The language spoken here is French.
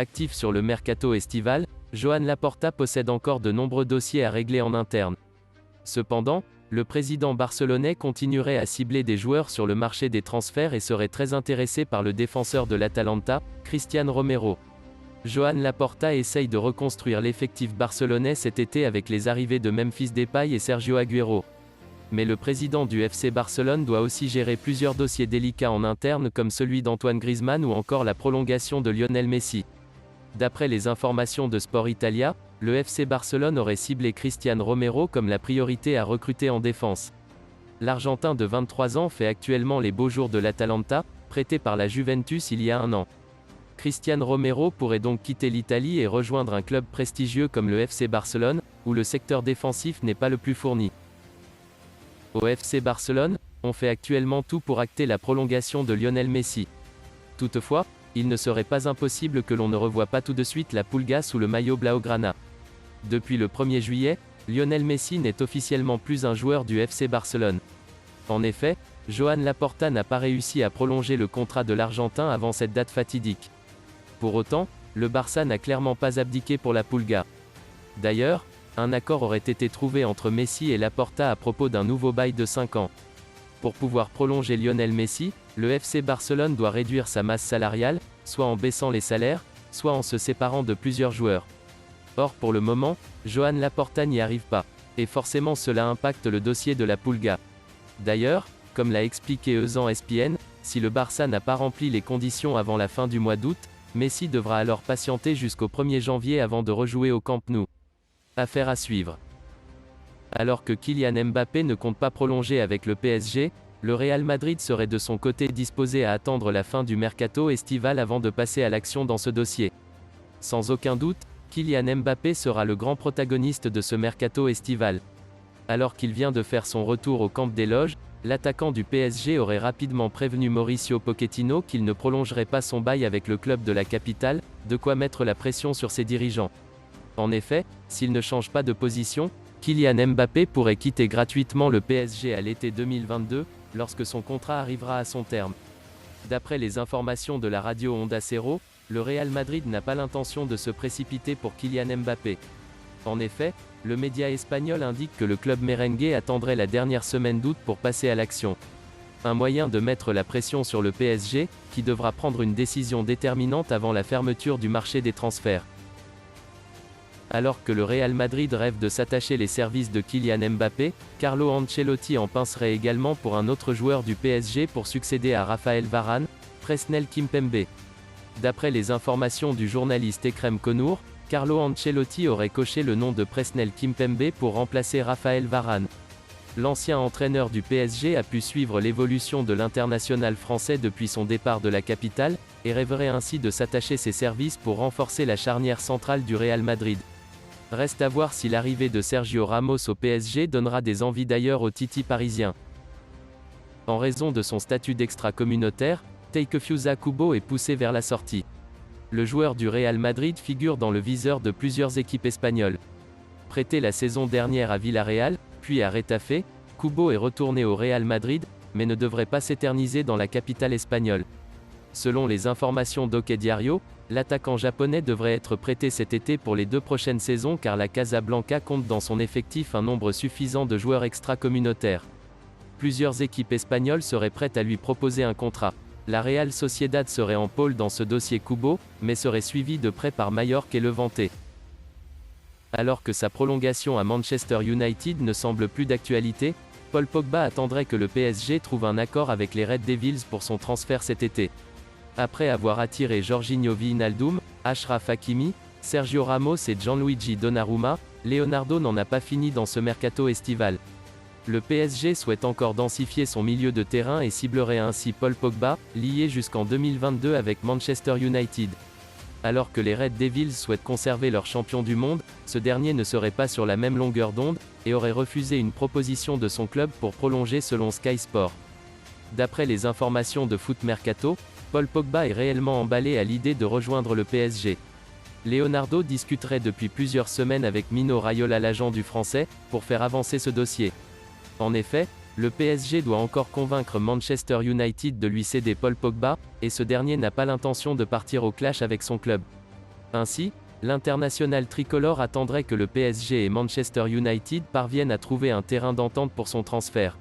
Actif sur le mercato estival, Joan Laporta possède encore de nombreux dossiers à régler en interne. Cependant, le président barcelonais continuerait à cibler des joueurs sur le marché des transferts et serait très intéressé par le défenseur de l'Atalanta, Cristian Romero. Joan Laporta essaye de reconstruire l'effectif barcelonais cet été avec les arrivées de Memphis Depay et Sergio Agüero. Mais le président du FC Barcelone doit aussi gérer plusieurs dossiers délicats en interne comme celui d'Antoine Griezmann ou encore la prolongation de Lionel Messi. D'après les informations de Sport Italia, le FC Barcelone aurait ciblé Cristian Romero comme la priorité à recruter en défense. L'Argentin de 23 ans fait actuellement les beaux jours de l'Atalanta, prêté par la Juventus il y a un an. Cristian Romero pourrait donc quitter l'Italie et rejoindre un club prestigieux comme le FC Barcelone, où le secteur défensif n'est pas le plus fourni. Au FC Barcelone, on fait actuellement tout pour acter la prolongation de Lionel Messi. Toutefois, il ne serait pas impossible que l'on ne revoie pas tout de suite la Pulga sous le maillot blaugrana. Depuis le 1er juillet, Lionel Messi n'est officiellement plus un joueur du FC Barcelone. En effet, Joan Laporta n'a pas réussi à prolonger le contrat de l'Argentin avant cette date fatidique. Pour autant, le Barça n'a clairement pas abdiqué pour la Pulga. D'ailleurs, un accord aurait été trouvé entre Messi et Laporta à propos d'un nouveau bail de 5 ans. Pour pouvoir prolonger Lionel Messi, le FC Barcelone doit réduire sa masse salariale, soit en baissant les salaires, soit en se séparant de plusieurs joueurs. Or pour le moment, Joan Laporta n'y arrive pas, et forcément cela impacte le dossier de la Pulga. D'ailleurs, comme l'a expliqué Euzan ESPN, si le Barça n'a pas rempli les conditions avant la fin du mois d'août, Messi devra alors patienter jusqu'au 1er janvier avant de rejouer au Camp Nou. Affaire à suivre. Alors que Kylian Mbappé ne compte pas prolonger avec le PSG, le Real Madrid serait de son côté disposé à attendre la fin du mercato estival avant de passer à l'action dans ce dossier. Sans aucun doute, Kylian Mbappé sera le grand protagoniste de ce mercato estival. Alors qu'il vient de faire son retour au Camp des Loges, l'attaquant du PSG aurait rapidement prévenu Mauricio Pochettino qu'il ne prolongerait pas son bail avec le club de la capitale, de quoi mettre la pression sur ses dirigeants. En effet, s'il ne change pas de position, Kylian Mbappé pourrait quitter gratuitement le PSG à l'été 2022, lorsque son contrat arrivera à son terme. D'après les informations de la radio Onda Cero, le Real Madrid n'a pas l'intention de se précipiter pour Kylian Mbappé. En effet, le média espagnol indique que le club merengue attendrait la dernière semaine d'août pour passer à l'action. Un moyen de mettre la pression sur le PSG, qui devra prendre une décision déterminante avant la fermeture du marché des transferts. Alors que le Real Madrid rêve de s'attacher les services de Kylian Mbappé, Carlo Ancelotti en pincerait également pour un autre joueur du PSG pour succéder à Raphaël Varane, Presnel Kimpembe. D'après les informations du journaliste Ekrem Konour, Carlo Ancelotti aurait coché le nom de Presnel Kimpembe pour remplacer Raphaël Varane. L'ancien entraîneur du PSG a pu suivre l'évolution de l'international français depuis son départ de la capitale, et rêverait ainsi de s'attacher ses services pour renforcer la charnière centrale du Real Madrid. Reste à voir si l'arrivée de Sergio Ramos au PSG donnera des envies d'ailleurs au Titi parisien. En raison de son statut d'extra-communautaire, Takefusa Kubo est poussé vers la sortie. Le joueur du Real Madrid figure dans le viseur de plusieurs équipes espagnoles. Prêté la saison dernière à Villarreal, puis à Retafe, Kubo est retourné au Real Madrid, mais ne devrait pas s'éterniser dans la capitale espagnole. Selon les informations d'Ok Diario, l'attaquant japonais devrait être prêté cet été pour les 2 prochaines saisons car la Casablanca compte dans son effectif un nombre suffisant de joueurs extra-communautaires. Plusieurs équipes espagnoles seraient prêtes à lui proposer un contrat. La Real Sociedad serait en pôle dans ce dossier Kubo, mais serait suivie de près par Majorque et Levante. Alors que sa prolongation à Manchester United ne semble plus d'actualité, Paul Pogba attendrait que le PSG trouve un accord avec les Red Devils pour son transfert cet été. Après avoir attiré Jorginho Wijnaldum, Achraf Hakimi, Sergio Ramos et Gianluigi Donnarumma, Leonardo n'en a pas fini dans ce mercato estival. Le PSG souhaite encore densifier son milieu de terrain et ciblerait ainsi Paul Pogba, lié jusqu'en 2022 avec Manchester United. Alors que les Red Devils souhaitent conserver leur champion du monde, ce dernier ne serait pas sur la même longueur d'onde, et aurait refusé une proposition de son club pour prolonger selon Sky Sport. D'après les informations de Foot Mercato, Paul Pogba est réellement emballé à l'idée de rejoindre le PSG. Leonardo discuterait depuis plusieurs semaines avec Mino Raiola, l'agent du Français, pour faire avancer ce dossier. En effet, le PSG doit encore convaincre Manchester United de lui céder Paul Pogba, et ce dernier n'a pas l'intention de partir au clash avec son club. Ainsi, l'international tricolore attendrait que le PSG et Manchester United parviennent à trouver un terrain d'entente pour son transfert.